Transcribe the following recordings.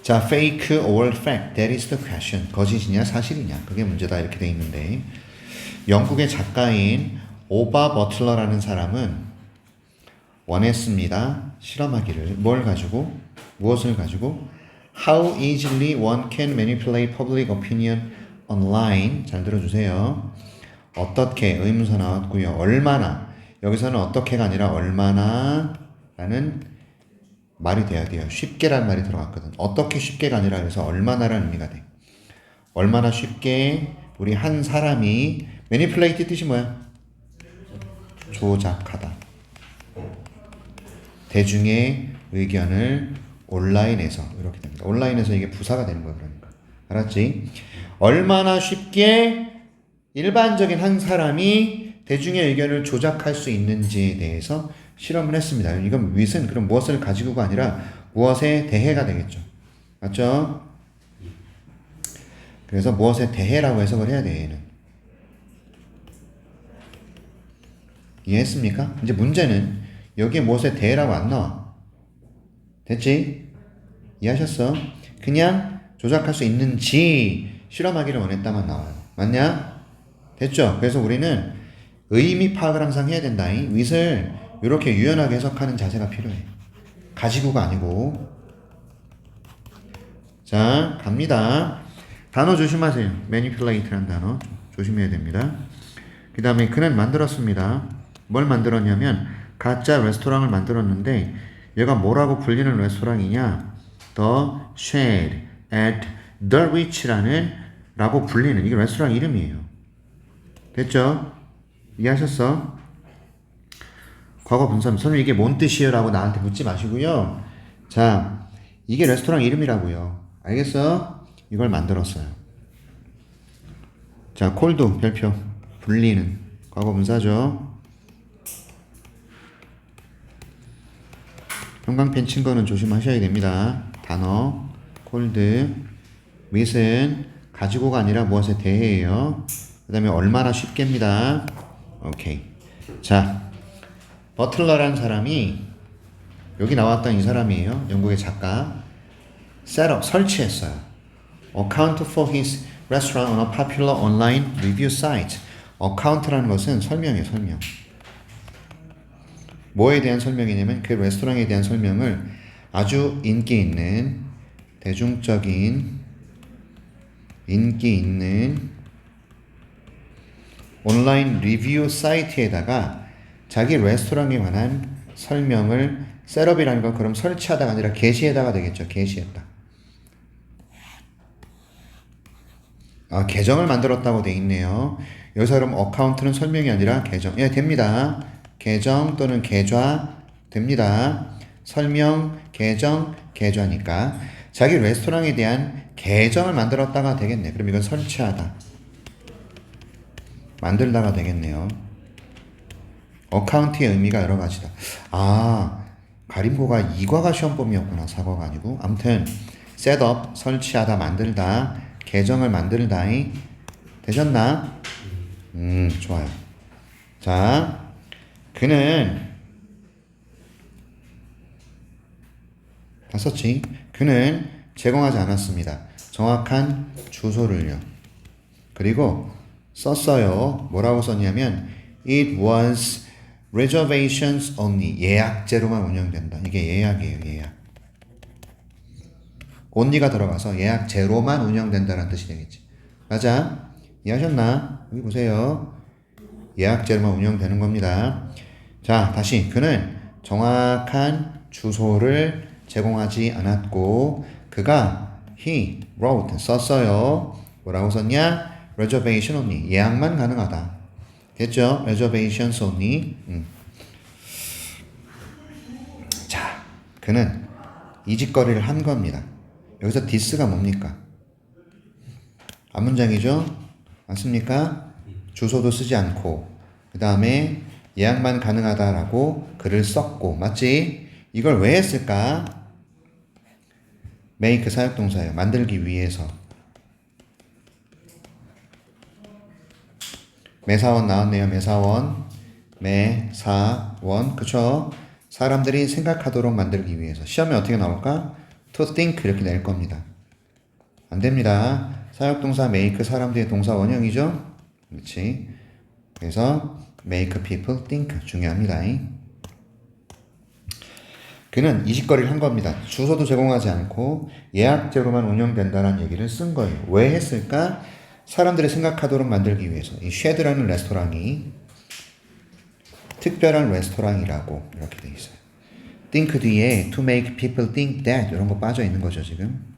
자, fake or fact, that is the question. 거짓이냐 사실이냐, 그게 문제다 이렇게 돼 있는데, 영국의 작가인 오바 버틀러라는 사람은 원했습니다. 실험하기를. 뭘 가지고? 무엇을 가지고? How easily one can manipulate public opinion online. 잘 들어주세요. 어떻게, 의문사 나왔고요. 얼마나, 여기서는 어떻게가 아니라 얼마나 라는 말이 돼야 돼요. 쉽게란 말이 들어갔거든. 어떻게 쉽게가 아니라 그래서 얼마나라는 의미가 돼. 얼마나 쉽게 우리 한 사람이 manipulate 뜻이 뭐야? 조작하다. 대중의 의견을 온라인에서 이렇게 됩니다. 온라인에서 이게 부사가 되는 거야. 그러니까 알았지? 얼마나 쉽게 일반적인 한 사람이 대중의 의견을 조작할 수 있는지에 대해서 실험을 했습니다. 이건 with은 그럼 무엇을 가지고가 아니라 무엇에 대해가 되겠죠. 맞죠? 그래서 무엇에 대해라고 해석을 해야 돼, 얘는. 이해했습니까? 이제 문제는 여기에 무엇에 대해라고 안 나와. 됐지? 이해하셨어? 그냥 조작할 수 있는지 실험하기를 원했다만 나와요. 맞냐? 됐죠? 그래서 우리는 의미 파악을 항상 해야 된다. with을 이렇게 유연하게 해석하는 자세가 필요해. 가지고가 아니고. 자, 갑니다. 단어 조심하세요. manipulate라는 단어 조심해야 됩니다. 그 다음에 그는 만들었습니다. 뭘 만들었냐면 가짜 레스토랑을 만들었는데 얘가 뭐라고 불리는 레스토랑이냐? The Shade at the Rich라는 라고 불리는 이게 레스토랑 이름이에요. 됐죠? 이해하셨어? 과거 분사면 선생님 이게 뭔 뜻이에요? 라고 나한테 묻지 마시고요. 자, 이게 레스토랑 이름이라고요. 알겠어? 이걸 만들었어요. 자, 콜도 별표 불리는 과거 분사죠. 형광펜 친 거는 조심하셔야 됩니다. 단어 콜드 with은 가지고가 아니라 무엇에 대해예요. 그 다음에 얼마나 쉽게입니다. 오케이. 자, 버틀러라는 사람이 여기 나왔던 이 사람이에요. 영국의 작가. 셋업 설치했어요. Account for his restaurant on a popular online review site. account라는 것은 설명이에요. 설명. 뭐에 대한 설명이냐면 그 레스토랑에 대한 설명을 아주 인기 있는 대중적인 인기 있는 온라인 리뷰 사이트에다가 자기 레스토랑에 관한 설명을 셋업이라는 건 그럼 설치하다가 아니라 게시에다가 되겠죠. 게시했다. 아, 계정을 만들었다고 돼 있네요. 여기서 그럼 어카운트는 설명이 아니라 계정. 예, 됩니다. 계정 또는 계좌 됩니다. 설명, 계정, 계좌니까 자기 레스토랑에 대한 계정을 만들었다가 되겠네. 그럼 이건 설치하다. 만들다가 되겠네요. 어카운트의 의미가 여러 가지다. 아, 가림고가 이과가 시험범위였구나. 사과가 아니고. 아무튼 셋업, 설치하다, 만들다, 계정을 만들다. 되셨나? 좋아요. 자, 그는 다 썼지? 그는 제공하지 않았습니다. 정확한 주소를요. 그리고 썼어요. 뭐라고 썼냐면 It was reservations only. 예약제로만 운영된다. 이게 예약이에요. 예약. only가 들어가서 예약제로만 운영된다는 뜻이 되겠지. 맞아? 이해하셨나? 여기 보세요. 예약제로만 운영되는 겁니다. 자, 다시 그는 정확한 주소를 제공하지 않았고 그가 he wrote 썼어요. 뭐라고 썼냐? reservation only. 예약만 가능하다. 됐죠? reservations only. 자, 그는 이 짓거리를 한 겁니다. 여기서 this가 뭡니까? 앞문장이죠? 맞습니까? 주소도 쓰지 않고 그 다음에 예약만 가능하다라고 글을 썼고 맞지? 이걸 왜 했을까? make 사역동사예요. 만들기 위해서. 매사원 나왔네요. 매사원. 매사원. 그쵸? 사람들이 생각하도록 만들기 위해서. 시험에 어떻게 나올까? to think 이렇게 낼 겁니다. 안 됩니다. 사역동사 make 사람 뒤에 동사 원형이죠? 그렇지. 그래서 make people think 중요합니다. 그는 이직거리를 한 겁니다. 주소도 제공하지 않고 예약제로만 운영된다는 얘기를 쓴 거예요. 왜 했을까? 사람들이 생각하도록 만들기 위해서. 이 쉐드라는 레스토랑이 특별한 레스토랑이라고 이렇게 돼 있어요. think 뒤에 to make people think that 이런 거 빠져 있는 거죠 지금.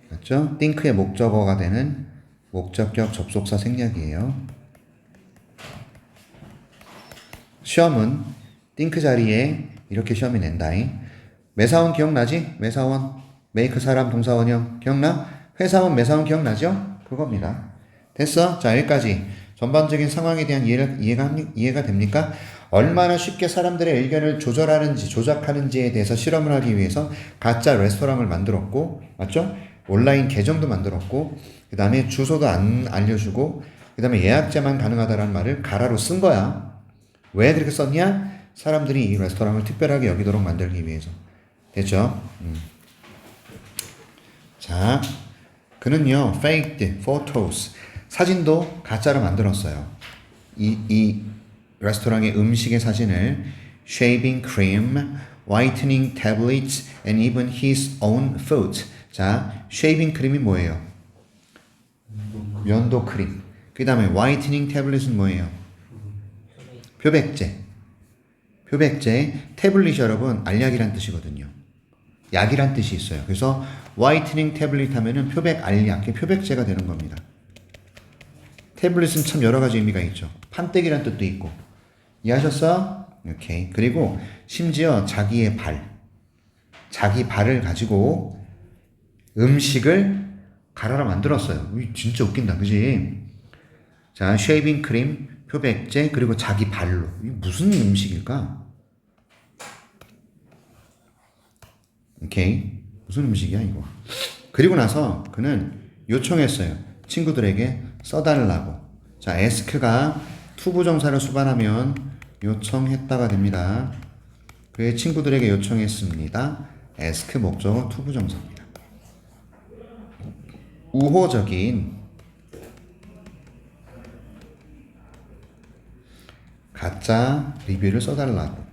맞죠? think의 목적어가 되는 목적격 접속사 생략이에요. 시험은 think 자리에 이렇게 시험이 낸다잉. 매사원 기억나지? 매사원 make 사람 동사원형 기억나? 회사원 매사원 기억나죠? 그겁니다. 됐어? 자 여기까지 전반적인 상황에 대한 이해가 됩니까? 얼마나 쉽게 사람들의 의견을 조절하는지 조작하는지에 대해서 실험을 하기 위해서 가짜 레스토랑을 만들었고 맞죠? 온라인 계정도 만들었고 그 다음에 주소도 안 알려주고 그 다음에 예약제만 가능하다라는 말을 가라로 쓴 거야. 왜 그렇게 썼냐? 사람들이 이 레스토랑을 특별하게 여기도록 만들기 위해서. 됐죠? 자, 그는요 faked photos 사진도 가짜로 만들었어요. 이 레스토랑의 음식의 사진을 shaving cream, whitening tablets, and even his own food. 자, shaving cream이 뭐예요? 면도 크림. 그 다음에 whitening tablet은 뭐예요? 표백제. 표백제, 태블릿이 여러분 알약이란 뜻이거든요. 약이란 뜻이 있어요. 그래서 whitening tablet 하면은 표백 알약, 표백제가 되는 겁니다. 태블릿은 참 여러 가지 의미가 있죠. 판때기란 뜻도 있고. 이해하셨어? 오케이. 그리고 심지어 자기의 자기 발을 가지고 음식을 가라라 만들었어요. 진짜 웃긴다, 그지? 자, 쉐이빙 크림, 표백제, 그리고 자기 발로. 이게 무슨 음식일까? 오케이. 무슨 음식이야, 이거? 그리고 나서 그는 요청했어요. 친구들에게 써달라고. 자, ask가 투부정사를 수반하면 요청했다가 됩니다. 그의 친구들에게 요청했습니다. ask 목적어 투부정사입니다. 우호적인 가짜 리뷰를 써달라고.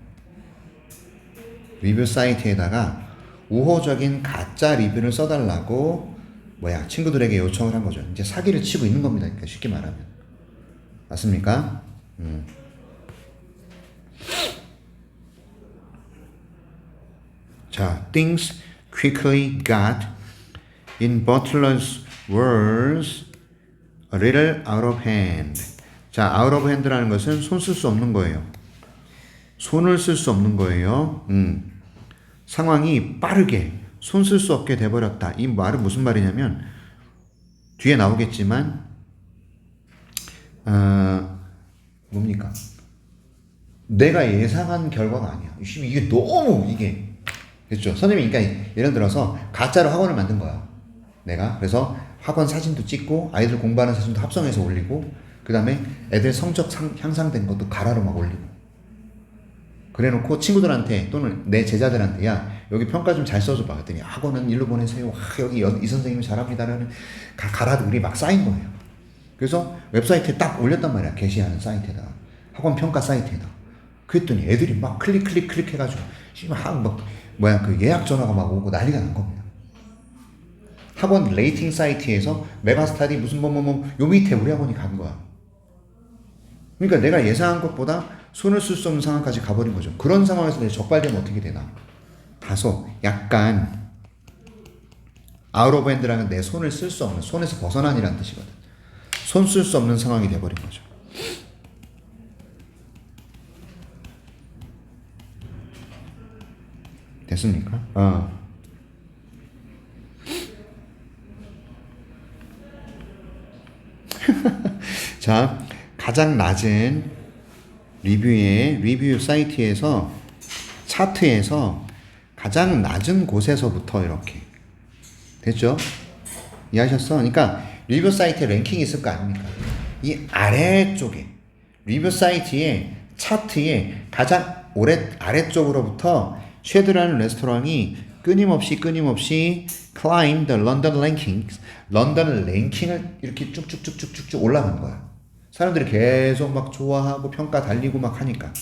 리뷰 사이트에다가 우호적인 가짜 리뷰를 써달라고 친구들에게 요청을 한 거죠. 이제 사기를 치고 있는 겁니다. 그러니까 쉽게 말하면. 맞습니까? 자, things quickly got, in Butler's words, a little out of hand. 자, out of hand라는 것은 손 쓸 수 없는 거예요. 손을 쓸 수 없는 거예요. 상황이 빠르게 손 쓸 수 없게 돼버렸다. 이 말은 무슨 말이냐면 뒤에 나오겠지만 뭡니까? 내가 예상한 결과가 아니야. 이게 너무 이게 됐죠? 선생님이 그러니까 예를 들어서 가짜로 학원을 만든 거야. 내가 그래서 학원 사진도 찍고 아이들 공부하는 사진도 합성해서 올리고 그 다음에 애들 성적 향상된 것도 가라로 막 올리고 그래놓고 친구들한테 또는 내 제자들한테 야 여기 평가 좀 잘 써줘봐. 그랬더니 학원은 일로 보내세요. 여기 이 선생님이 잘합니다라는 가라들이 막 쌓인 거예요. 그래서 웹사이트에 딱 올렸단 말이야. 게시하는 사이트에다 학원 평가 사이트에다. 그랬더니 애들이 막 클릭 해가지고 그 예약 전화가 막 오고 난리가 난 겁니다. 학원 레이팅 사이트에서 메가스타디 무슨 요 밑에 우리 학원이 간 거야. 그러니까 내가 예상한 것보다 손을 쓸 수 없는 상황까지 가버린 거죠. 그런 상황에서 내 적발되면 어떻게 되나? 다소 약간 out of hand라는 내 손을 쓸 수 없는, 손에서 벗어난이라는 뜻이거든. 손 쓸 수 없는 상황이 돼버린 거죠. 됐습니까? 자, 가장 낮은 리뷰 사이트에서 차트에서 가장 낮은 곳에서부터 이렇게 됐죠? 이해하셨어? 그러니까 리뷰 사이트에 랭킹이 있을 거 아닙니까? 이 아래쪽에 리뷰 사이트의 차트에 가장 아래쪽으로부터 쉐드라는 레스토랑이 끊임없이 climb the London rankings. 런던 랭킹을 이렇게 쭉쭉쭉쭉쭉 올라간 거야. 사람들이 계속 막 좋아하고 평가 달리고 막 하니까.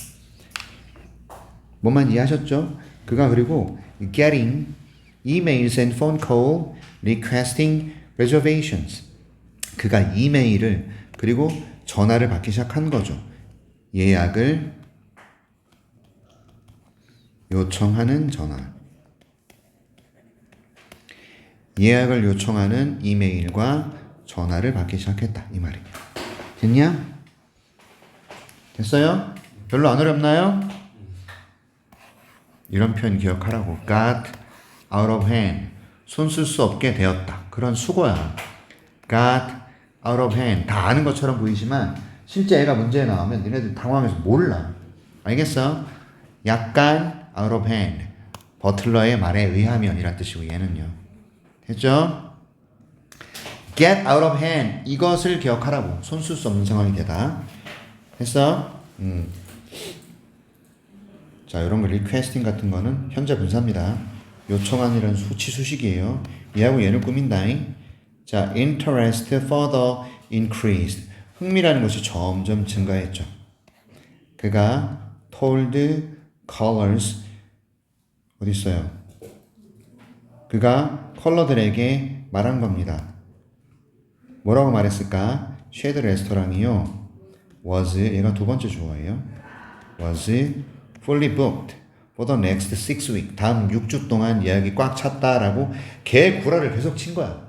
뭐만 이해하셨죠? 그가 그리고 getting emails and phone call requesting reservations. 그가 이메일을 그리고 전화를 받기 시작한 거죠. 예약을 요청하는 전화. 예약을 요청하는 이메일과 전화를 받기 시작했다. 이 말이에요. 됐냐? 됐어요? 별로 안 어렵나요? 이런 표현 기억하라고. got out of hand. 손 쓸 수 없게 되었다. 그런 수고야. got out of hand. 다 아는 것처럼 보이지만 실제 애가 문제에 나오면 니네들 당황해서 몰라. 알겠어? 약간 out of hand. 버틀러의 말에 의하면 이란 뜻이고 얘는요. 됐죠? get out of hand. 이것을 기억하라고. 손 쓸 수 없는 상황이 되다. 됐어? 자, 이런 거 리퀘스팅 같은 거는 현재 분사입니다. 요청한이라는 수치수식이에요. 얘하고 얘를 꾸민다잉. 자, interest further increased. 흥미라는 것이 점점 증가했죠. 그가 told colors 어디 있어요? 그가 컬러들에게 말한 겁니다. 뭐라고 말했을까? 쉐드 레스토랑이요. was 얘가 두 번째 주어예요. was fully booked for the next 6 weeks. 다음 6주 동안 예약이 꽉 찼다라고 개 구라를 계속 친 거야.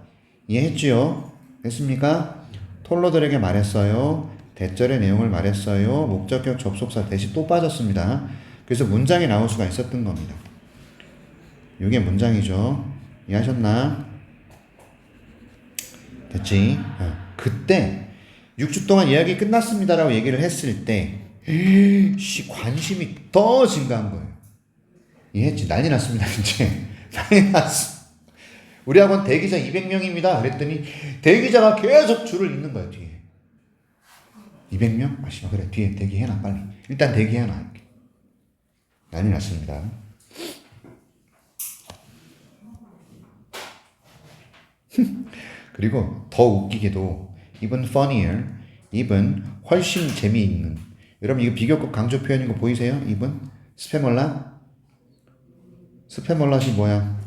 이해했지요? 됐습니까? 톨러들에게 말했어요. 대절의 내용을 말했어요. 목적격 접속사 대시 또 빠졌습니다. 그래서 문장이 나올 수가 있었던 겁니다. 이게 문장이죠. 이해하셨나? 됐지? 그때 6주 동안 예약이 끝났습니다라고 얘기를 했을 때 관심이 더 증가한 거예요. 이해했지? 난리 났습니다. 이제 난리 났어. 우리 학원 대기자 200명입니다. 그랬더니 대기자가 계속 줄을 잇는 거예요. 뒤에 200명? 아, 그래 뒤에 대기해놔 빨리. 일단 대기해놔. 이렇게. 난리 났습니다. 그리고 더 웃기게도 even funnier, even 훨씬 재미있는. 여러분 이거 비교급 강조 표현인 거 보이세요? even 스페멀라? 스페멀라시 뭐야?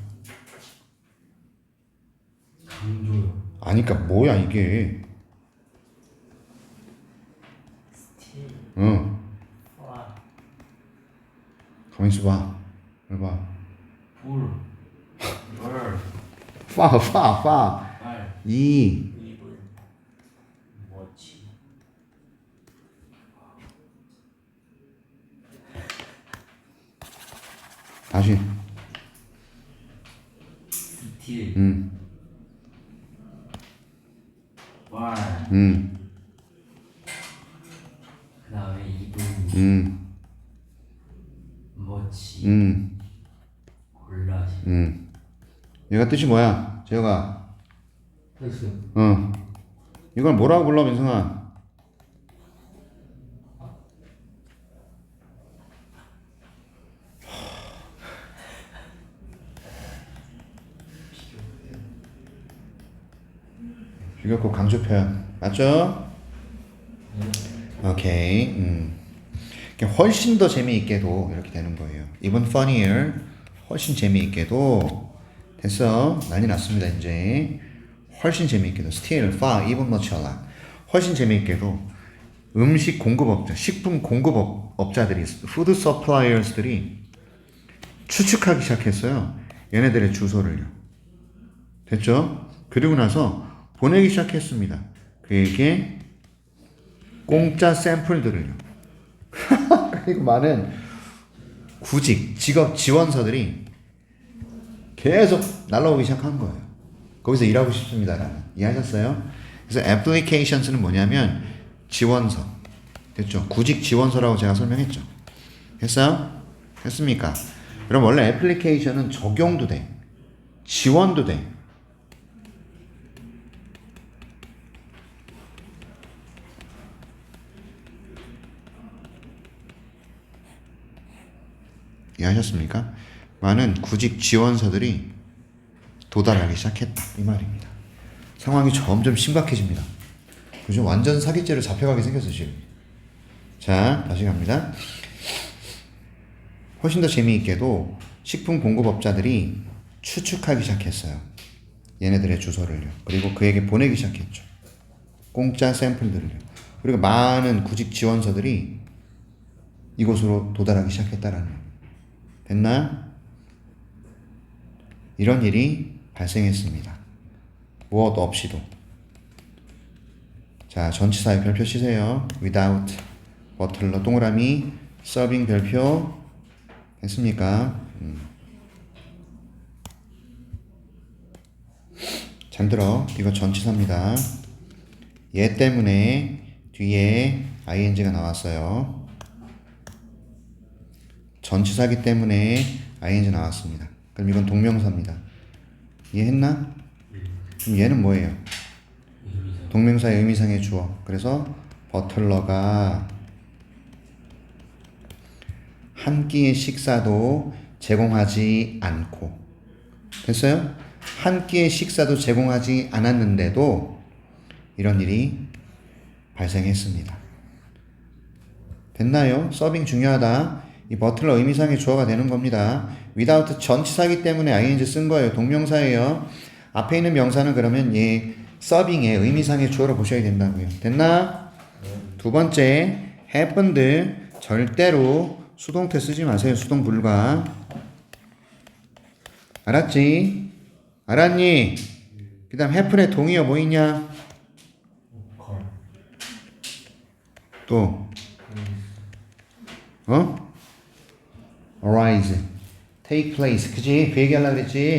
강조요. 아니까 뭐야 이게? 스틸. 응. 와. 가만히 있어봐. 뭘 봐. 불. 열. 파. 알. 이. 이불. 뭐지? 다시. 스틸. 왈. 그 다음에 이불. 뭐지? 골라지. 얘가 뜻이 뭐야? 재혁아. 됐어요. 이걸 뭐라고 불러, 민성아? 비교급 강조 표현. 맞죠? 오케이. 훨씬 더 재미있게도 이렇게 되는 거예요. even funnier. 훨씬 재미있게도. 됐어. 난리 났습니다, 이제. 훨씬 재미있게도. still, far, even much a lot. 훨씬 재미있게도 음식 공급업자, 식품 공급업자들이, food suppliers들이 추측하기 시작했어요. 얘네들의 주소를요. 됐죠? 그리고 나서 보내기 시작했습니다. 그에게 공짜 샘플들을요. 그리고 많은 구직, 직업 지원서들이 계속 날라오기 시작한 거예요. 거기서 일하고 싶습니다라는. 이해하셨어요? 그래서 applications는 뭐냐면 지원서. 됐죠? 구직 지원서라고 제가 설명했죠. 됐어요? 됐습니까? 그럼 원래 application은 적용도 돼. 지원도 돼. 이해하셨습니까? 많은 구직 지원서들이 도달하기 시작했다 이 말입니다. 상황이 점점 심각해집니다. 그죠? 완전 사기죄로 잡혀가게 생겼어 지금. 자, 다시 갑니다. 훨씬 더 재미있게도 식품 공급업자들이 추측하기 시작했어요. 얘네들의 주소를요. 그리고 그에게 보내기 시작했죠. 공짜 샘플들을요. 그리고 많은 구직 지원서들이 이곳으로 도달하기 시작했다라는 거예요. 됐나? 이런 일이 발생했습니다. 무엇 없이도. 자, 전치사의 별표 치세요. without, 버틀러, 동그라미, 서빙 별표 했습니까? 잘 들어. 이거 전치사입니다. 얘 때문에 뒤에 ing가 나왔어요. 전치사기 때문에 ing 나왔습니다. 그럼 이건 동명사입니다. 이해했나? 그럼 얘는 뭐예요? 동명사의 의미상의 주어. 그래서 버틀러가 한 끼의 식사도 제공하지 않고, 됐어요? 한 끼의 식사도 제공하지 않았는데도 이런 일이 발생했습니다. 됐나요? 서빙 중요하다. 이 버틀러 의미상의 주어가 되는 겁니다. without 전치사기 때문에 ing 쓴 거예요. 동명사예요. 앞에 있는 명사는 그러면 얘 서빙의 의미상의 주어로 보셔야 된다고요. 됐나? 두 번째, happened. 절대로 수동태 쓰지 마세요. 수동 불가. 알았지? 알았니? 그 다음 happen의 동의어 뭐 있냐? 또 arise, take place. 그지? 그 얘기하려고 그랬지?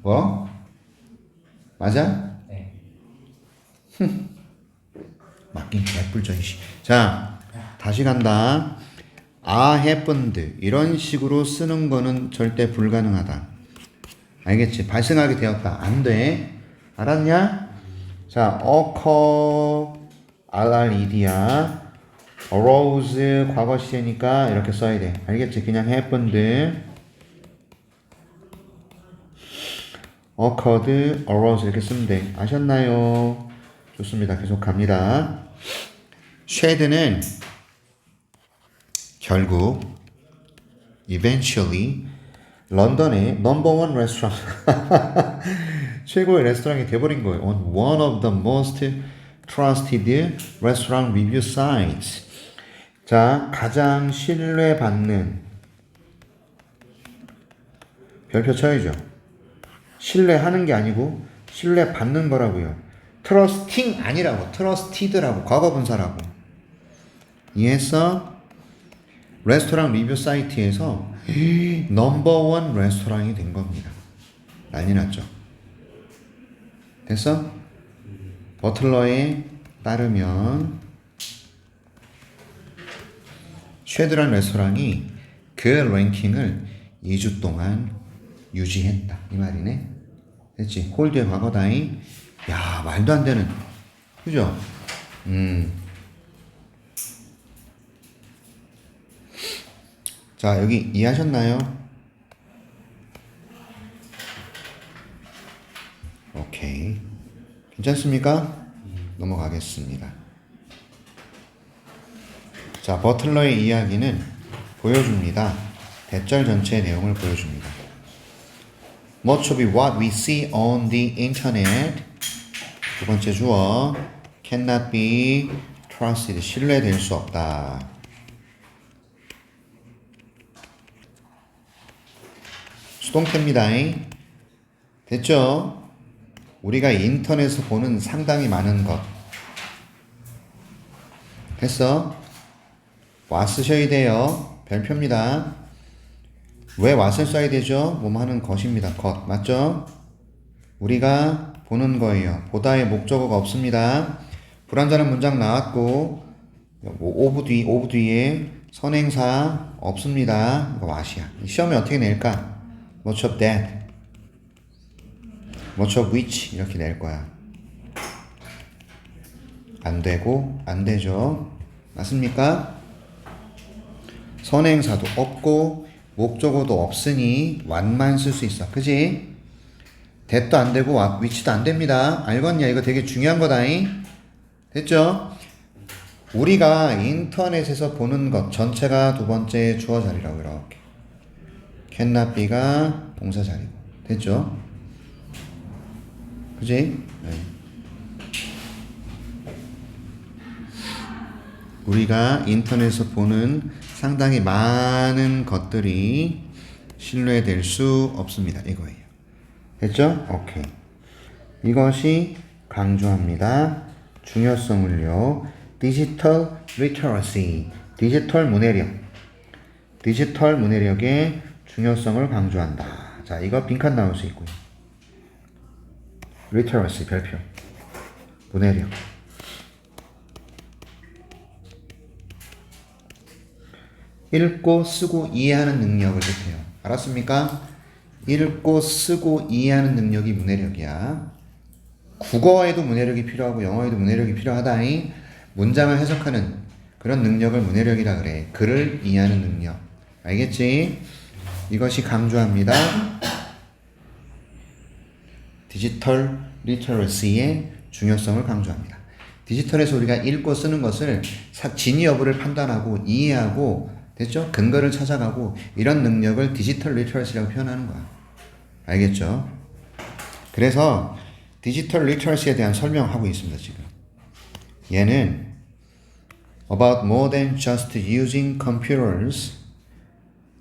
뭐? 맞아? 네. 맞긴 개뿔져 이씨. 자, 다시 간다. happened 이런 식으로 쓰는 거는 절대 불가능하다. 알겠지? 발생하게 되었다. 안 돼. 알았냐? 자, occur, rred야. arose 과거 시제니까 이렇게 써야 돼. 알겠지? 그냥 happened, occurred, arose 이렇게 쓰면 돼. 아셨나요? 좋습니다. 계속 갑니다. 쉐드는 결국 eventually 런던의 넘버 1 레스토랑 최고의 레스토랑이 돼버린 거예요. On one of the most trusted restaurant review sites. 자, 가장 신뢰받는 별표 쳐야죠. 신뢰하는 게 아니고 신뢰받는 거라고요. trusting 아니라고. trusted라고. 과거분사라고. 이해했어? 레스토랑 리뷰 사이트에서 넘버 1 레스토랑이 된 겁니다. 난리 났죠. 됐어? 버틀러에 따르면 쉐드란 레스토랑이 그 랭킹을 2주 동안 유지했다. 이 말이네. 됐지? 홀드의 과거다잉. 야, 말도 안 되는. 그죠? 자, 여기 이해하셨나요? 오케이. 괜찮습니까? 넘어가겠습니다. 자, 버틀러의 이야기는 보여줍니다. 대절 전체의 내용을 보여줍니다. Much of what we see on the internet. 두 번째 주어. Cannot be trusted. 신뢰될 수 없다. 수동태입니다. 됐죠? 우리가 인터넷에서 보는 상당히 많은 것. 됐어? what 쓰셔야 돼요. 별표입니다. 왜 what을 써야 되죠? 뭐뭐 하는 것입니다. 것. 맞죠? 우리가 보는 거예요. 보다의 목적어가 없습니다. 불완전한 문장 나왔고 오브 뒤에 선행사 없습니다. 이거 what이야. 시험에 어떻게 낼까? Much of that, much of which 이렇게 낼 거야. 안 되고 안 되죠. 맞습니까? 선행사도 없고 목적어도 없으니 what만 쓸 수 있어. 그지? that도 안 되고 which도 안 됩니다. 알겠냐? 이거 되게 중요한 거다잉. 됐죠? 우리가 인터넷에서 보는 것 전체가 두 번째 주어 자리라고 이렇게. cannot be가 동사 자리고. 됐죠? 그지? 네. 우리가 인터넷에서 보는 상당히 많은 것들이 신뢰될 수 없습니다. 이거예요. 됐죠? 오케이. 이것이 강조합니다. 중요성을요. 디지털 리터러시, 디지털 문해력. 디지털 문해력의 중요성을 강조한다. 자, 이거 빈칸 나올 수 있고요. 리터러시 별표. 문해력. 읽고 쓰고 이해하는 능력을 뜻해요. 알았습니까? 읽고 쓰고 이해하는 능력이 문해력이야. 국어에도 문해력이 필요하고 영어에도 문해력이 필요하다니. 문장을 해석하는 그런 능력을 문해력이라 그래. 글을 이해하는 능력. 알겠지? 이것이 강조합니다. 디지털 리터러시의 중요성을 강조합니다. 디지털에서 우리가 읽고 쓰는 것을 진위 여부를 판단하고 이해하고 됐죠? 근거를 찾아가고 이런 능력을 디지털 리터러시라고 표현하는 거야. 알겠죠? 그래서 디지털 리터러시에 대한 설명하고 있습니다. 지금 얘는 about more than just using computers.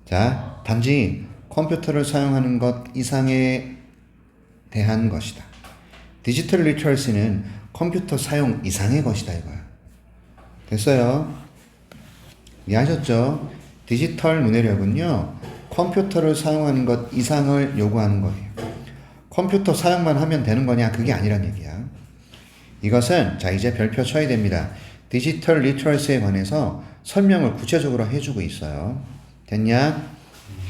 자, 단지 컴퓨터를 사용하는 것 이상에 대한 것이다. 디지털 리터러시는 컴퓨터 사용 이상의 것이다 이거야. 됐어요? 이해하셨죠? 디지털 문해력은요, 컴퓨터를 사용하는 것 이상을 요구하는 거예요. 컴퓨터 사용만 하면 되는 거냐? 그게 아니란 얘기야. 이것은, 자, 이제 별표 쳐야 됩니다. 디지털 리터러시에 관해서 설명을 구체적으로 해주고 있어요. 됐냐?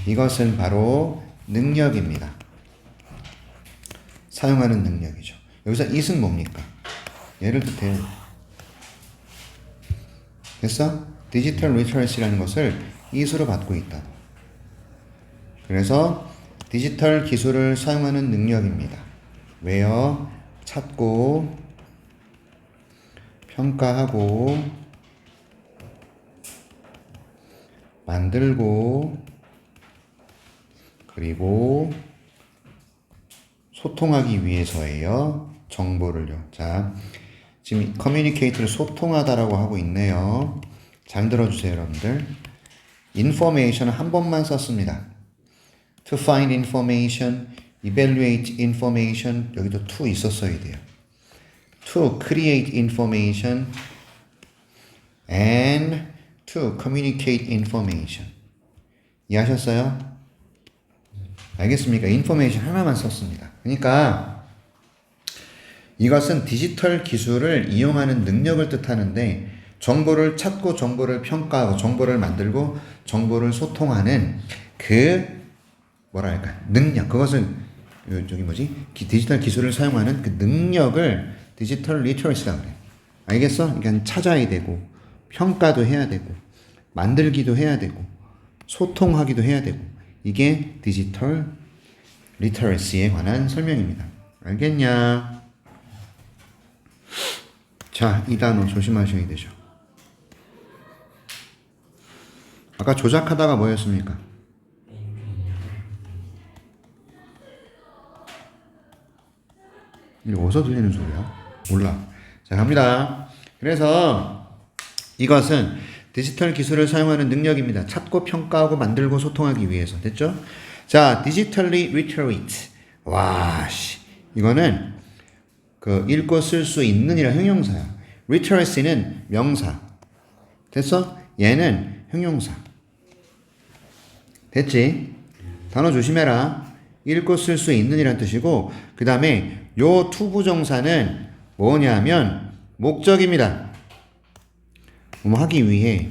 이것은 바로 능력입니다. 사용하는 능력이죠. 여기서 it은 뭡니까? 얘를 뜻해요. 됐어? 디지털 리터러시라는 것을 it으로 받고 있다. 그래서 디지털 기술을 사용하는 능력입니다. 왜요? 찾고 평가하고 만들고 그리고 소통하기 위해서예요. 정보를요. 자, 지금 커뮤니케이트를 소통하다라고 하고 있네요. 잘 들어주세요, 여러분들. information은 한 번만 썼습니다. to find information, evaluate information, 여기도 to 있었어야 돼요. to create information and to communicate information. 이해하셨어요? 알겠습니까? information 하나만 썼습니다. 그러니까 이것은 디지털 기술을 이용하는 능력을 뜻하는데 정보를 찾고 정보를 평가하고 정보를 만들고 정보를 소통하는 그 뭐랄까 능력, 그것을 저기 뭐지 디지털 기술을 사용하는 그 능력을 디지털 리터러시라고 그래. 알겠어? 그러니까 찾아야 되고 평가도 해야 되고 만들기도 해야 되고 소통하기도 해야 되고 이게 디지털 리터러시에 관한 설명입니다. 알겠냐? 자, 이 단어 조심하셔야 되죠. 아까 조작하다가 뭐였습니까? 이게 어디서 들리는 소리야? 몰라. 자, 갑니다. 그래서 이것은 디지털 기술을 사용하는 능력입니다. 찾고 평가하고 만들고 소통하기 위해서. 됐죠? 자, digitally literate. 와, 씨. 이거는 그 읽고 쓸 수 있는이라 형용사야. literacy는 명사. 됐어? 얘는 형용사. 됐지? 단어 조심해라. 읽고 쓸 수 있는이란 뜻이고 그 다음에 요 투부정사는 뭐냐면 목적입니다. 뭐 하기 위해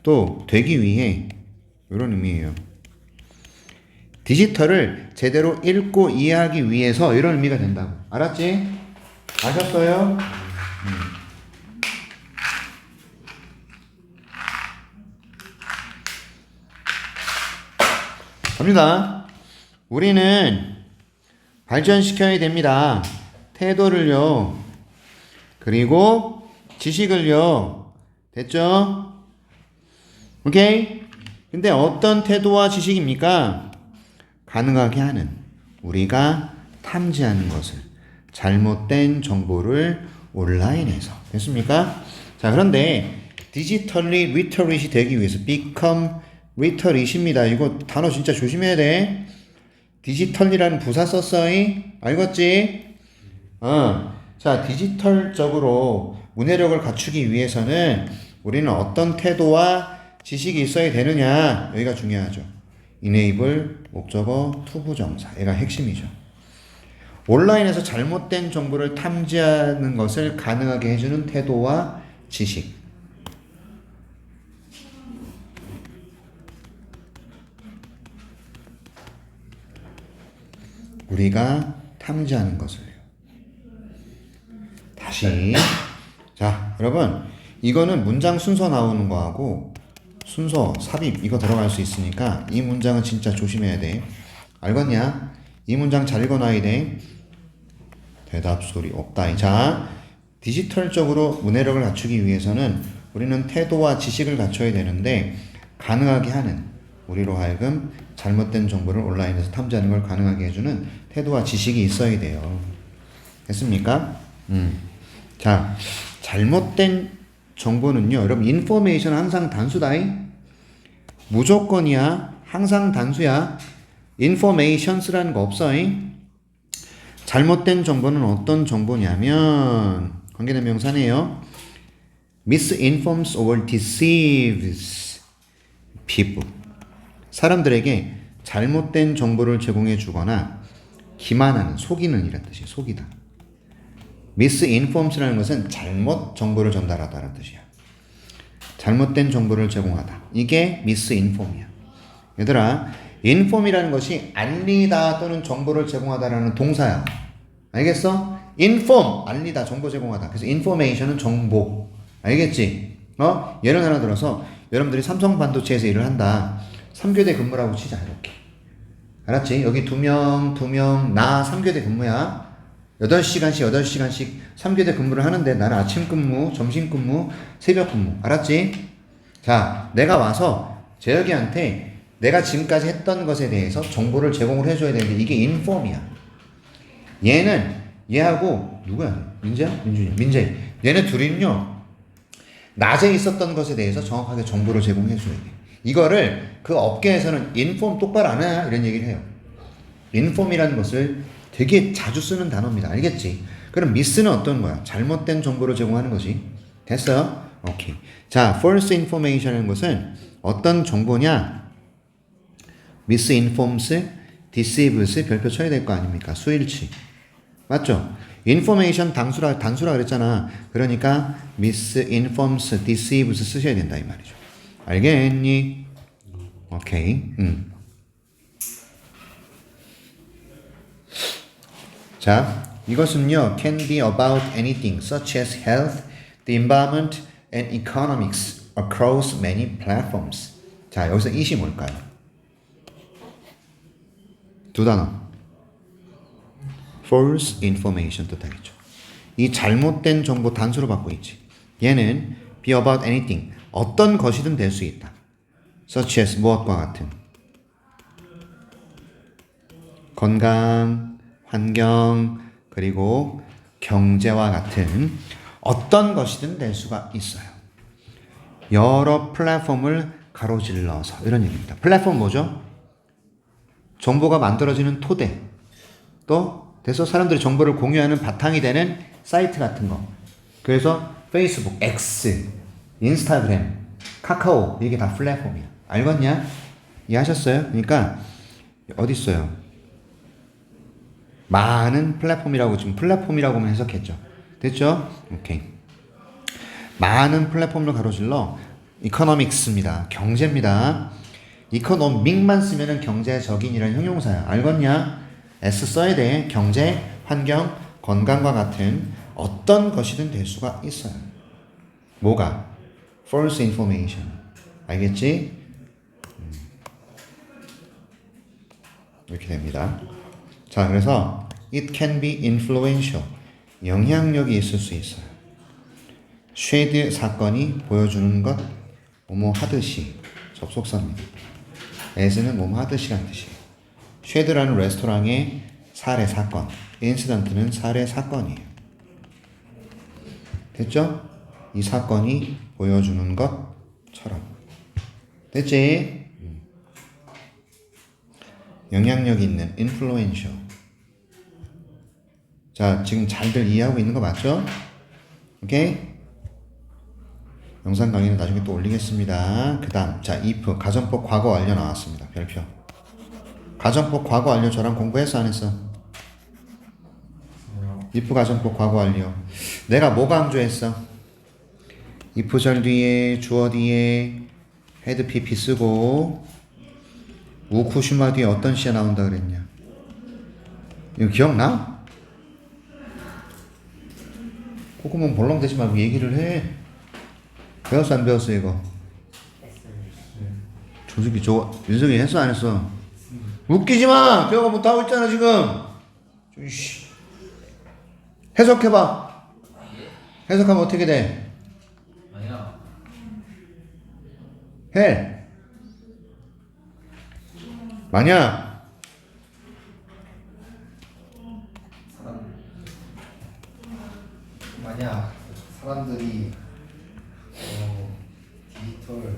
또 되기 위해 이런 의미예요. 디지털을 제대로 읽고 이해하기 위해서 이런 의미가 된다고. 알았지? 아셨어요? 갑니다. 우리는 발전시켜야 됩니다. 태도를요. 그리고 지식을요. 됐죠? 오케이? 근데 어떤 태도와 지식입니까? 가능하게 하는, 우리가 탐지하는 것을, 잘못된 정보를 온라인에서. 됐습니까? 자, 그런데 디지털리 리터릿이 되기 위해서 become 리터릿입니다. 이거 단어 진짜 조심해야 돼. 디지털이라는 부사 썼어이? 알겠지? 자, 디지털적으로 문해력을 갖추기 위해서는 우리는 어떤 태도와 지식이 있어야 되느냐, 여기가 중요하죠. enable, 목적어, 투부정사, 얘가 핵심이죠. 온라인에서 잘못된 정보를 탐지하는 것을 가능하게 해주는 태도와 지식. 우리가 탐지하는 것을요. 다시. 자, 여러분, 이거는 문장 순서 나오는 거하고 순서, 삽입 이거 들어갈 수 있으니까 이 문장은 진짜 조심해야 돼. 알겠냐? 이 문장 잘 읽어놔야 돼. 대답 소리 없다. 자, 디지털적으로 문해력을 갖추기 위해서는 우리는 태도와 지식을 갖춰야 되는데, 가능하게 하는, 우리로 하여금 잘못된 정보를 온라인에서 탐지하는 걸 가능하게 해주는 태도와 지식이 있어야 돼요. 됐습니까? 자, 잘못된 정보는요, 여러분, 인포메이션 항상 단수다잉. 무조건이야. 항상 단수야. 인포메이션스라는 거 없어잉. 잘못된 정보는 어떤 정보냐면, 관계대명사네요. misinforms or deceives people. 사람들에게 잘못된 정보를 제공해 주거나 기만하는, 속이는 이란 뜻이에요. 속이다. misinforms라는 것은 잘못 정보를 전달하다라는 뜻이야. 잘못된 정보를 제공하다. 이게 misinform이야. 얘들아, inform이라는 것이 알리다 또는 정보를 제공하다라는 동사야. 알겠어? inform, 알리다, 정보 제공하다. 그래서 information은 정보. 알겠지? 예를 하나 들어서 여러분들이 삼성 반도체에서 일을 한다. 3교대 근무라고 치자, 이렇게. 알았지? 여기 두 명, 나 3교대 근무야. 8시간씩 3교대 근무를 하는데 나는 아침 근무, 점심 근무, 새벽 근무. 알았지? 자, 내가 와서 재혁이한테 내가 지금까지 했던 것에 대해서 정보를 제공을 해줘야 되는데 이게 인폼이야. 얘는 얘하고 누구야? 민재야? 민준이. 민재. 얘네 둘이는요, 낮에 있었던 것에 대해서 정확하게 정보를 제공해줘야 돼. 이거를 그 업계에서는 인폼 똑바로 안 해? 이런 얘기를 해요. 인폼이라는 것을 되게 자주 쓰는 단어입니다. 알겠지? 그럼 미스는 어떤 거야? 잘못된 정보를 제공하는 거지. 됐어요? 오케이. 자, false information이라는 것은 어떤 정보냐? misinforms, deceives 별표 쳐야 될 거 아닙니까? 수일치. 맞죠? information 단수라 그랬잖아. 그러니까 misinforms, deceives 쓰셔야 된다 이 말이죠. 알겠니? 오케이. 자, 이것은요, can be about anything such as health, the environment, and economics across many platforms. 자, 여기서 it이 뭘까요? 두 단어. false information 뜻하겠죠. 이 잘못된 정보 단수로 받고 있지. 얘는 be about anything, 어떤 것이든 될 수 있다. such as 무엇과 같은. 건강, 환경, 그리고 경제와 같은 어떤 것이든 될 수가 있어요. 여러 플랫폼을 가로질러서 이런 얘기입니다. 플랫폼 뭐죠? 정보가 만들어지는 토대, 또 돼서 사람들이 정보를 공유하는 바탕이 되는 사이트 같은 거. 그래서 페이스북, X, 인스타그램, 카카오 이게 다 플랫폼이야. 알겠냐? 이해하셨어요? 그러니까 어디 있어요? 많은 플랫폼이라고 지금 플랫폼이라고만 해석했죠. 됐죠? 오케이. 많은 플랫폼을 가로질러 이코노믹스입니다. 경제입니다. 이코노믹만 쓰면은 경제적인이라는 형용사야. 알겠냐? S 써야 돼. 경제, 환경, 건강과 같은 어떤 것이든 될 수가 있어요. 뭐가? false information. 알겠지? 이렇게 됩니다. 자, 그래서 it can be influential. 영향력이 있을 수 있어요. 쉐드 사건이 보여주는 것 뭐뭐 하듯이 접속사입니다. as는 뭐뭐 하듯이라는 뜻이에요. 쉐드라는 레스토랑의 살해 사건, 인시던트는 살해 사건이에요. 됐죠? 이 사건이 보여주는 것처럼. 됐지? 영향력 있는 influential. 자, 지금 잘들 이해하고 있는 거 맞죠? 오케이? 영상 강의는 나중에 또 올리겠습니다. 그 다음, 자, if, 가정법 과거 완료 나왔습니다. 별표. 가정법 과거 완료 저랑 공부했어, 안 했어? if 가정법 과거 완료. 내가 뭐 강조했어? if절 뒤에, 주어 뒤에, had pp 쓰고, 우쿠슈마 뒤에 어떤 시가 나온다 그랬냐? 이거 기억나? 콧구멍 벌렁대지 말고 얘기를 해. 배웠어 안 배웠어 이거? 조직이 윤석이 했어 안 했어? 웃기지 마. 배워가 못 하고 있잖아 지금. 해석해봐. 해석하면 어떻게 돼? 아니야. 해. 만약 만약 사람들이 디지털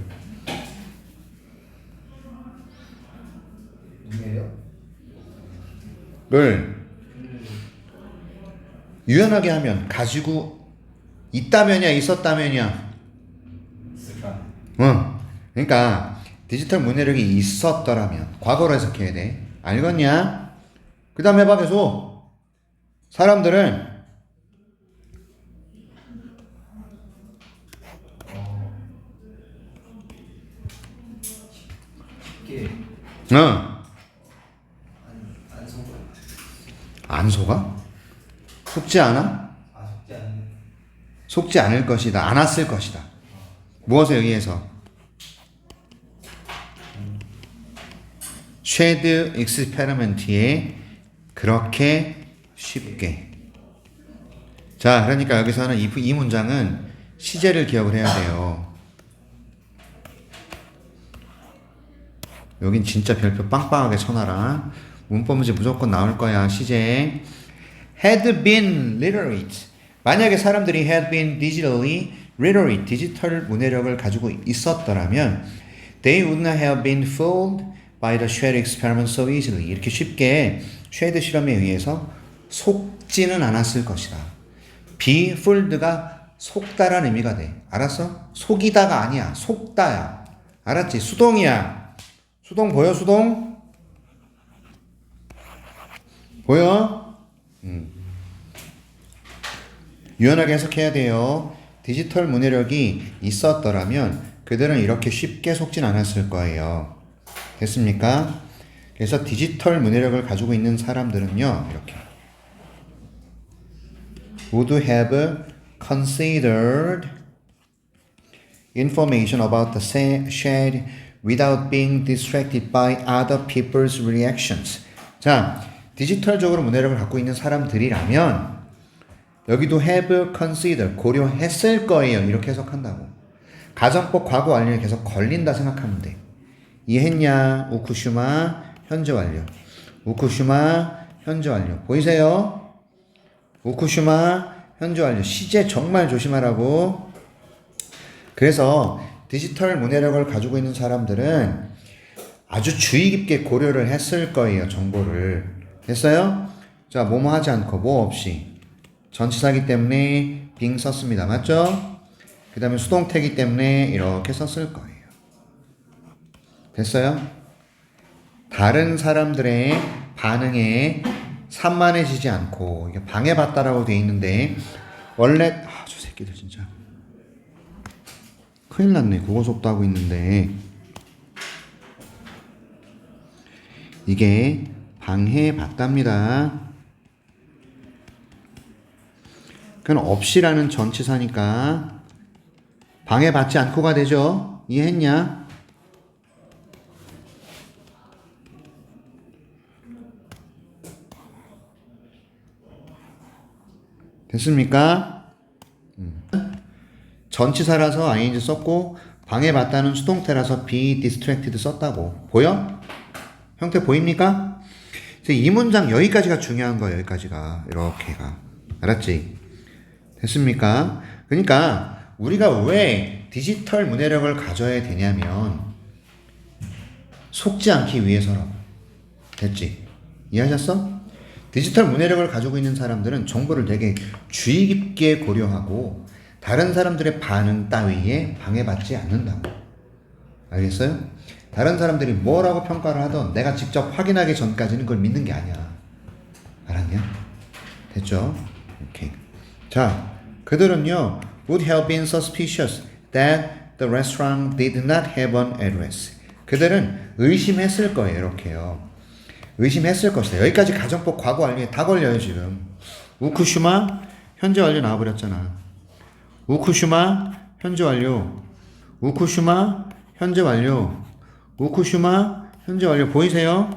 뭐예요? 를 유연하게 하면 가지고 있다면이야 있었다면이야. 있을까? 응. 그러니까 디지털 문해력이 있었더라면 과거로 해석해야 돼. 알겠냐? 그 다음 해봐 계속. 사람들은 쉽게 응. 안 속아. 안 속아? 속지 않아? 속지 않는. 속지 않을 것이다. 않았을 것이다. 무엇에 의해서? 쉐드 익스페리먼트에 그렇게 쉽게. 자, 그러니까 여기서는 이 문장은 시제를 기억을 해야 돼요. 여긴 진짜 별표 빵빵하게 쳐놔라. 문법 문제 무조건 나올 거야. 시제. had been literate. 만약에 사람들이 had been digitally literate, 디지털 문해력을 가지고 있었더라면 they would not have been fooled by the shared experiment so easily. 이렇게 쉽게 쉐드 실험에 의해서 속지는 않았을 것이다. be fooled가 속다라는 의미가 돼. 알았어? 속이다가 아니야. 속다야. 알았지? 수동이야. 수동 보여? 수동? 보여? 유연하게 해석해야 돼요. 디지털 문해력이 있었더라면 그들은 이렇게 쉽게 속진 않았을 거예요. 됐습니까? 그래서 디지털 문해력을 가지고 있는 사람들은요, 이렇게 would have considered information about the shared without being distracted by other people's reactions. 자, 디지털적으로 문해력을 갖고 있는 사람들이라면 여기도 have considered 고려했을 거예요. 이렇게 해석한다고. 가정법 과거 완료에 계속 걸린다 생각하면 돼. 이해했냐? 우쿠슈마 현재 완료. 우쿠슈마 현재 완료. 보이세요? 우쿠슈마 현재 완료. 시제 정말 조심하라고. 그래서 디지털 문해력을 가지고 있는 사람들은 아주 주의 깊게 고려를 했을 거예요. 정보를. 됐어요? 자, 뭐뭐 하지 않고 뭐 없이 전치사기 때문에 빙 썼습니다. 맞죠? 그 다음에 수동태기 때문에 이렇게 썼을 거예요. 됐어요? 다른 사람들의 반응에 산만해지지 않고 이게 방해받다라고 돼 있는데 원래 저 새끼들 진짜 큰일 났네. 국어 수업도 하고 있는데 이게 방해받답니다. 그건 없이라는 전치사니까 방해받지 않고가 되죠. 이해했냐? 됐습니까? 전치사라서 ing 썼고 방해받다는 수동태라서 be distracted 썼다고. 보여? 형태 보입니까? 이 문장 여기까지가 중요한 거예요. 여기까지가. 이렇게가. 알았지? 됐습니까? 그러니까 우리가 왜 디지털 문해력을 가져야 되냐면 속지 않기 위해서라고. 됐지? 이해하셨어? 디지털 문해력을 가지고 있는 사람들은 정보를 되게 주의 깊게 고려하고 다른 사람들의 반응 따위에 방해받지 않는다고. 알겠어요? 다른 사람들이 뭐라고 평가를 하던 내가 직접 확인하기 전까지는 그걸 믿는 게 아니야. 알았냐? 됐죠? 오케이. 자, 그들은요 would have been suspicious that the restaurant did not have an address. 그들은 의심했을 거예요. 이렇게요. 의심했을 것이다. 여기까지 가정법 과거 완료에 다 걸려요 지금. 우쿠슈마 현재 완료 나와버렸잖아. 우쿠슈마 현재 완료. 우쿠슈마 현재 완료. 우쿠슈마 현재 완료. 보이세요?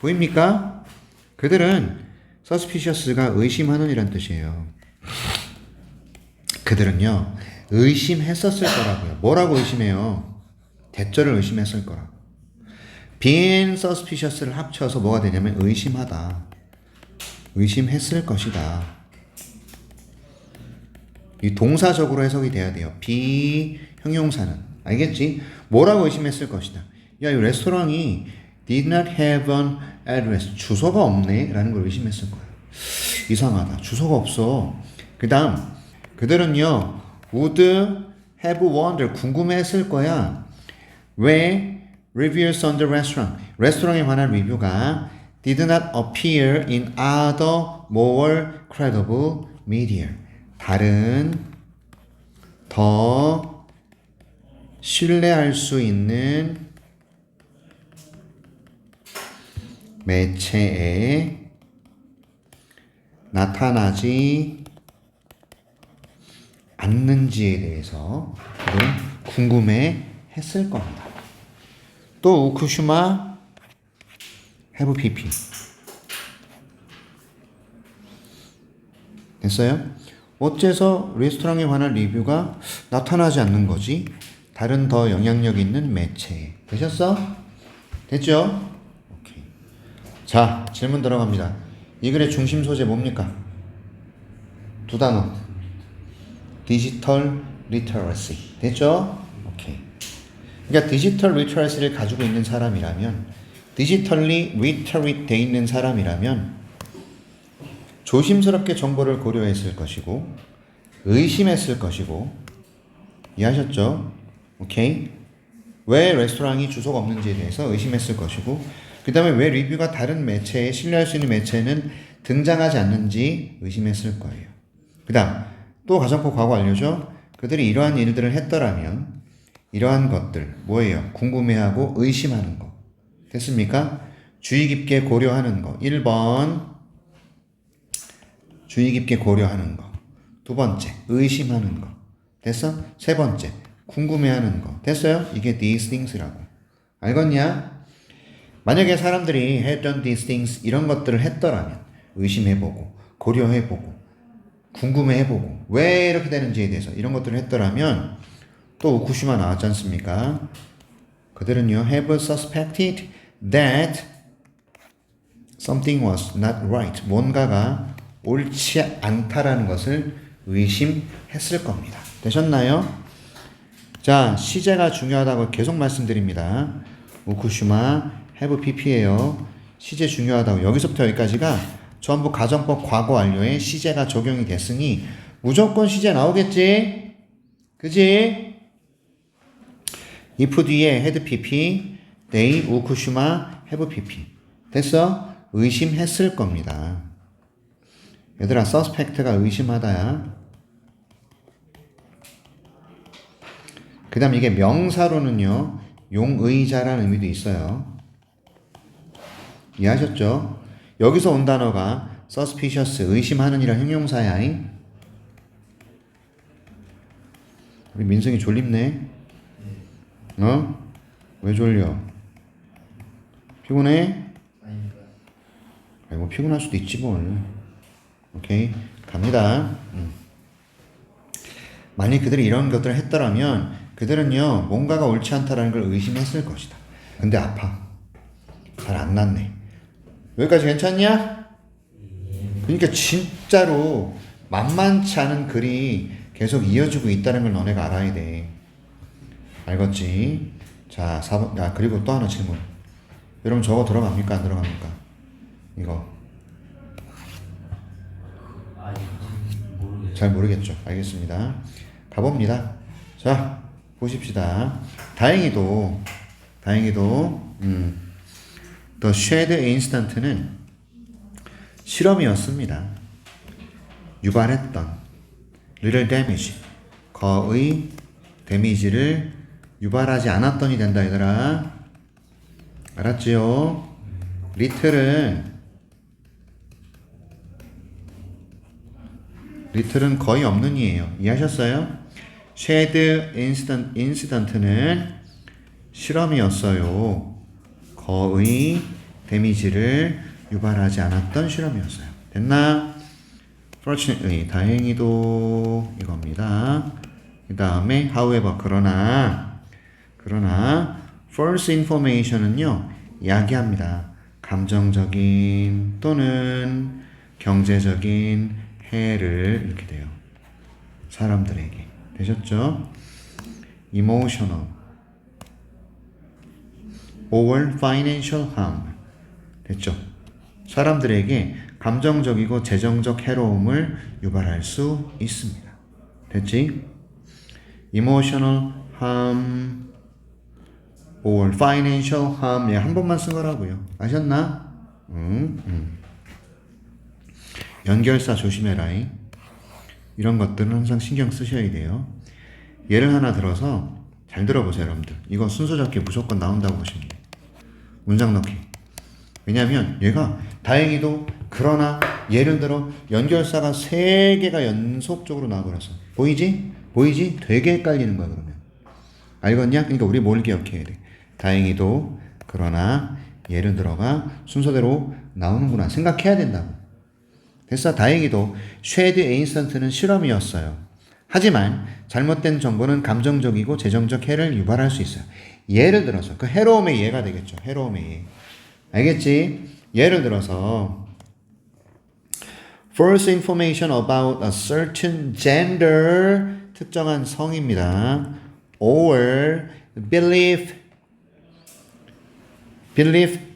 보입니까? 그들은 suspicious가 의심하는 이란 뜻이에요. 그들은요 의심했었을 거라고요. 뭐라고 의심해요? 대절을 의심했을 거라고. being suspicious를 합쳐서 뭐가 되냐면 의심하다. 의심했을 것이다. 이 동사적으로 해석이 돼야 돼요. be 형용사는. 알겠지? 뭐라고 의심했을 것이다. 야, 이 레스토랑이 did not have an address. 주소가 없네? 라는 걸 의심했을 거야. 이상하다. 주소가 없어. 그 다음 그들은요 would have wondered. 궁금해했을 거야. 왜 reviews on the restaurant. 레스토랑에 관한 리뷰가 did not appear in other more credible media. 다른 더 신뢰할 수 있는 매체에 나타나지 않는지에 대해서 궁금해 했을 겁니다. 또 우쿠슈마 have pp. 됐어요? 어째서 레스토랑에 관한 리뷰가 나타나지 않는 거지? 다른 더 영향력 있는 매체에. 되셨어? 됐죠? 오케이. 자, 질문 들어갑니다. 이 글의 중심 소재 뭡니까? 두 단어. 디지털 리터러시. 됐죠? 오케이. 그러니까 디지털 리터러시를 가지고 있는 사람이라면, 디지털리 리터릿 돼 있는 사람이라면 조심스럽게 정보를 고려했을 것이고 의심했을 것이고. 이해하셨죠? 오케이? 왜 레스토랑이 주소가 없는지에 대해서 의심했을 것이고, 그 다음에 왜 리뷰가 다른 매체에 신뢰할 수 있는 매체는 등장하지 않는지 의심했을 거예요. 그 다음 또 가정법 과거 완료죠. 그들이 이러한 일들을 했더라면 이러한 것들 뭐예요? 궁금해하고 의심하는 거. 됐습니까? 주의 깊게 고려하는 거. 1번 주의 깊게 고려하는 거. 두 번째 의심하는 거. 됐어? 세 번째 궁금해하는 거. 됐어요? 이게 these things라고. 알겠냐? 만약에 사람들이 had done these things 이런 것들을 했더라면 의심해보고 고려해보고 궁금해해보고 왜 이렇게 되는지에 대해서 이런 것들을 했더라면 또 우쿠시마 나왔지 않습니까? 그들은요 have suspected that something was not right. 뭔가가 옳지 않다라는 것을 의심했을 겁니다. 되셨나요? 자, 시제가 중요하다고 계속 말씀드립니다. 우쿠시마 have pp예요. 시제 중요하다고. 여기서부터 여기까지가 전부 가정법 과거 완료에 시제가 적용이 됐으니 무조건 시제 나오겠지? 그지? if 뒤에 had pp, they 우쿠시마 have pp. 됐어? 의심했을 겁니다. 얘들아, suspect가 의심하다야. 그 다음 이게 명사로는요 용의자라는 의미도 있어요. 이해하셨죠? 여기서 온 단어가 suspicious, 의심하는 이란 형용사야. 우리 민성이 졸립네. 어? 왜 졸려? 피곤해? 아닙니다. 아이고, 피곤할 수도 있지 뭘. 오케이, 갑니다. 만약 그들이 이런 것들을 했더라면 그들은요 뭔가가 옳지 않다라는 걸 의심했을 것이다. 근데 아파. 잘 안 났네. 여기까지 괜찮냐? 그러니까 진짜로 만만치 않은 글이 계속 이어지고 있다는 걸 너네가 알아야 돼. 알겠지? 자, 4번. 그리고 또 하나 질문. 여러분 저거 들어갑니까? 안 들어갑니까? 이거. 아니 모르겠어. 잘 모르겠죠. 알겠습니다. 가봅니다. 자, 보십시다. 다행히도 The Shared Instant는 실험이었습니다. 유발했던 little damage, 거의 데미지를 유발하지 않았더니 된다 얘들아. 알았지요? 리틀은 거의 없는 이에요. 이해하셨어요? Shared Instant는 실험이었어요. 거의 데미지를 유발하지 않았던 실험이었어요. 됐나? Fortunately, 다행히도 이겁니다. 그 다음에 however, 그러나 false information은요 야기합니다. 감정적인 또는 경제적인 해를 이렇게 돼요. 사람들에게. 되셨죠? emotional or financial harm. 됐죠? 사람들에게 감정적이고 재정적 해로움을 유발할 수 있습니다. 됐지? emotional harm or financial harm. 한 번만 쓴 거라고요. 아셨나? 연결사 조심해라잉. 이런 것들은 항상 신경 쓰셔야 돼요. 예를 하나 들어서 잘 들어보세요 여러분들. 이거 순서 잡기 무조건 나온다고 보시면 돼요. 문장 넣기. 왜냐하면 얘가 다행히도 그러나 예를 들어 연결사가 3개가 연속적으로 나와버렸어. 보이지? 되게 헷갈리는 거야 그러면. 알겠냐? 그러니까 우리 뭘 기억해야 돼? 다행히도 그러나 예를 들어가 순서대로 나오는구나 생각해야 된다고. 됐어? 다행히도 쉐드 에인스턴트는 실험이었어요. 하지만 잘못된 정보는 감정적이고 재정적 해를 유발할 수 있어요. 예를 들어서 그 해로움의 예가 되겠죠. 해로움의 예. 알겠지? 예를 들어서 false information about a certain gender, 특정한 성입니다. or belief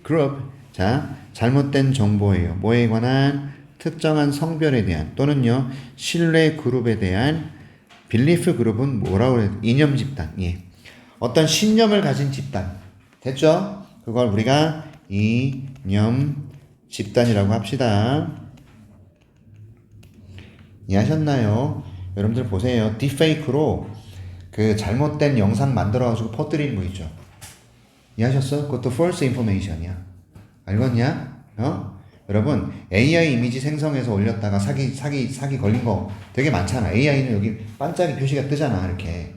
group. 자, 잘못된 정보예요. 뭐에 관한? 특정한 성별에 대한 또는요 신뢰 그룹에 대한. belief 그룹은 뭐라고 해야 돼? 이념 집단. 예. 어떤 신념을 가진 집단. 됐죠? 그걸 우리가 이념 집단이라고 합시다. 이해하셨나요? 여러분들 보세요. 딥페이크로 그 잘못된 영상 만들어가지고 퍼뜨리는 거 있죠. 이해하셨어? 그것도 false information이야. 알겠냐? 여러분 AI 이미지 생성해서 올렸다가 사기 걸린 거 되게 많잖아. AI는 여기 반짝이 표시가 뜨잖아. 이렇게.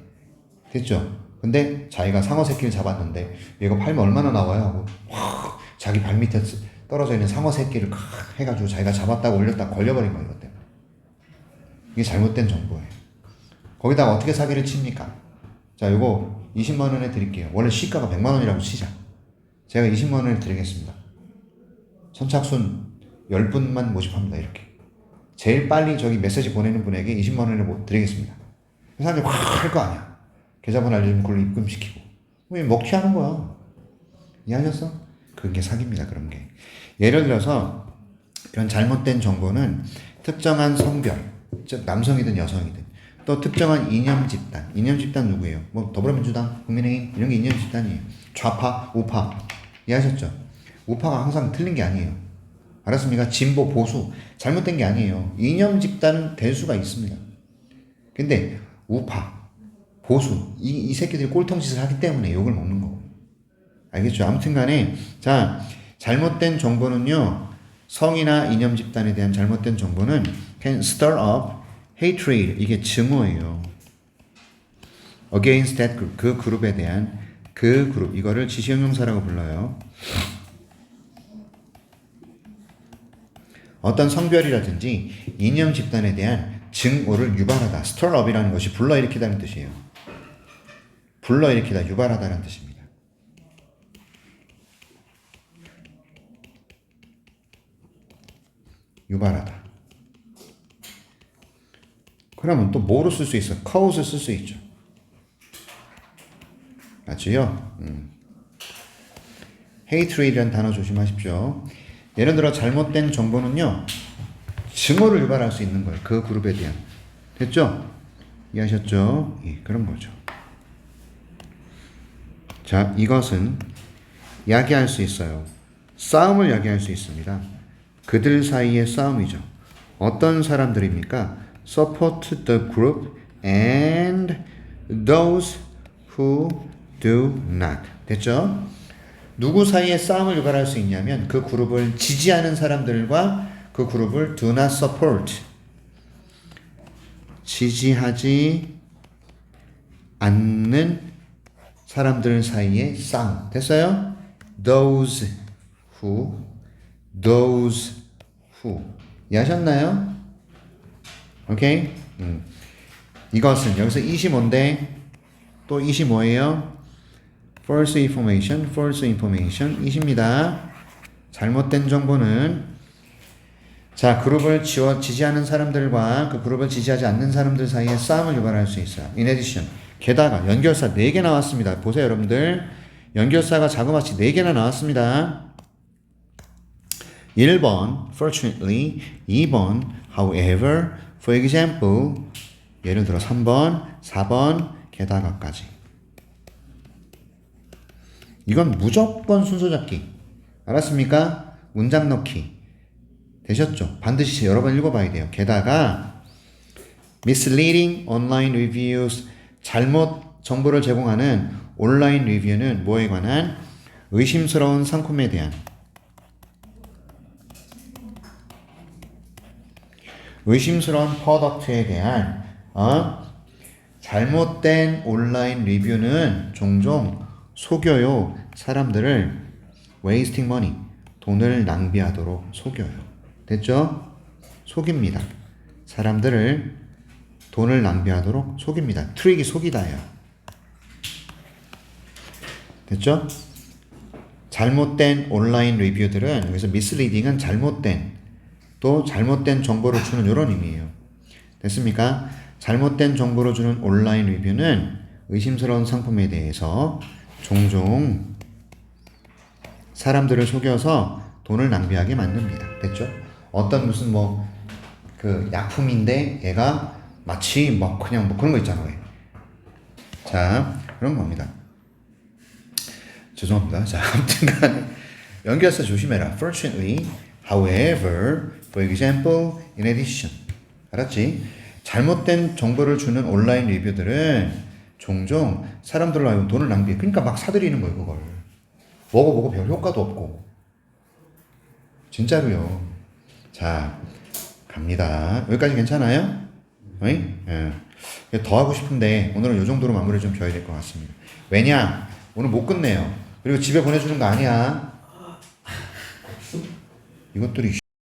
됐죠? 근데 자기가 상어 새끼를 잡았는데 얘가 팔면 얼마나 나와요? 하고 확 자기 발 밑에 떨어져 있는 상어 새끼를 해가지고 자기가 잡았다고 올렸다가 걸려버린 거예요. 이것 때문에. 이게 잘못된 정보예요. 거기다가 어떻게 사기를 칩니까? 자, 요거 20만 원에 드릴게요. 원래 시가가 100만 원이라고 치자. 제가 20만 원을 드리겠습니다. 선착순 10분만 모집합니다. 이렇게. 제일 빨리 저기 메시지 보내는 분에게 20만 원을 드리겠습니다. 그 사람들이 확 할 거 아니야. 계좌번호 알려주면 그걸로 입금시키고. 왜 먹튀하는 거야. 이해하셨어? 그게 사기입니다. 그런 게. 예를 들어서 이런 잘못된 정보는 특정한 성별, 즉 남성이든 여성이든 또 특정한 이념 집단. 이념 집단 누구예요? 뭐 더불어민주당, 국민의힘 이런 게 이념 집단이에요. 좌파, 우파. 이해하셨죠? 우파가 항상 틀린 게 아니에요. 알았습니까? 진보, 보수 잘못된 게 아니에요. 이념 집단은 될 수가 있습니다. 근데 우파, 보수 이 새끼들이 꼴통짓을 하기 때문에 욕을 먹는 거고. 알겠죠? 아무튼 간에 자, 잘못된 정보는요. 성이나 이념 집단에 대한 잘못된 정보는 can stir up hatred. 이게 증오예요. against that group. 그 그룹에 대한 그 그룹. 이거를 지시형용사라고 불러요. 어떤 성별이라든지 이념 집단에 대한 증오를 유발하다. stirup이라는 것이 불러일으키다는 뜻이에요. 불러일으키다, 유발하다라는 뜻입니다. 유발하다. 그러면 또 뭐로 쓸 수 있어? cause 쓸 수 있죠. 맞지요? hatred이라는 단어 조심하십시오. 예를 들어 잘못된 정보는요, 증오를 유발할 수 있는 거예요. 그 그룹에 대한. 됐죠? 이해하셨죠? 예, 그런 거죠. 자, 이것은 야기할 수 있어요. 싸움을 야기할 수 있습니다. 그들 사이의 싸움이죠. 어떤 사람들입니까? Support the group and those who do not. 됐죠? 누구 사이에 싸움을 유발할 수 있냐면 그 그룹을 지지하는 사람들과 그 그룹을 do not support. 지지하지 않는 사람들 사이에 싸움. 됐어요? Those who. 이해하셨나요? 오케이? 이것은 여기서 이시 뭔데? 또 이시 뭐예요? false information 이십니다. 잘못된 정보는 자, 그룹을 지지하는 사람들과 그 그룹을 지지하지 않는 사람들 사이에 싸움을 유발할 수 있어요. In addition, 게다가 연결사 4개 나왔습니다. 보세요, 여러분들. 연결사가 자그마치 4개나 나왔습니다. 1번 fortunately, 2번 however, for example, 예를 들어 3번, 4번, 게다가까지. 이건 무조건 순서 잡기. 알았습니까? 문장 넣기. 되셨죠? 반드시 여러 번 읽어봐야 돼요. 게다가 misleading online reviews, 잘못 정보를 제공하는 온라인 리뷰는 뭐에 관한? 의심스러운 상품에 대한, 의심스러운 프로덕트에 대한 잘못된 온라인 리뷰는 종종 속여요. 사람들을 wasting money, 돈을 낭비하도록 속여요. 됐죠? 속입니다. 사람들을 돈을 낭비하도록 속입니다. 트릭이 속이다예요. 됐죠? 잘못된 온라인 리뷰들은 여기서 misleading은 잘못된, 또 잘못된 정보를 주는 이런 의미예요. 됐습니까? 잘못된 정보를 주는 온라인 리뷰는 의심스러운 상품에 대해서 종종 사람들을 속여서 돈을 낭비하게 만듭니다. 됐죠? 어떤 무슨 그 약품인데 얘가 마치 그냥 그런 거 있잖아요. 자, 그런 겁니다. 죄송합니다. 자, 아무튼 연결사 조심해라. Fortunately, however, for example, in addition. 알았지? 잘못된 정보를 주는 온라인 리뷰들은 종종 사람들로 하여금 돈을 낭비해. 그러니까 막 사들이는 거예요, 그걸. 먹어보고 별 효과도 없고. 진짜로요. 자, 갑니다. 여기까지 괜찮아요? 예. 더 하고 싶은데 오늘은 이 정도로 마무리 좀 줘야 될 것 같습니다. 왜냐? 오늘 못 끝내요. 그리고 집에 보내주는 거 아니야. 이것들이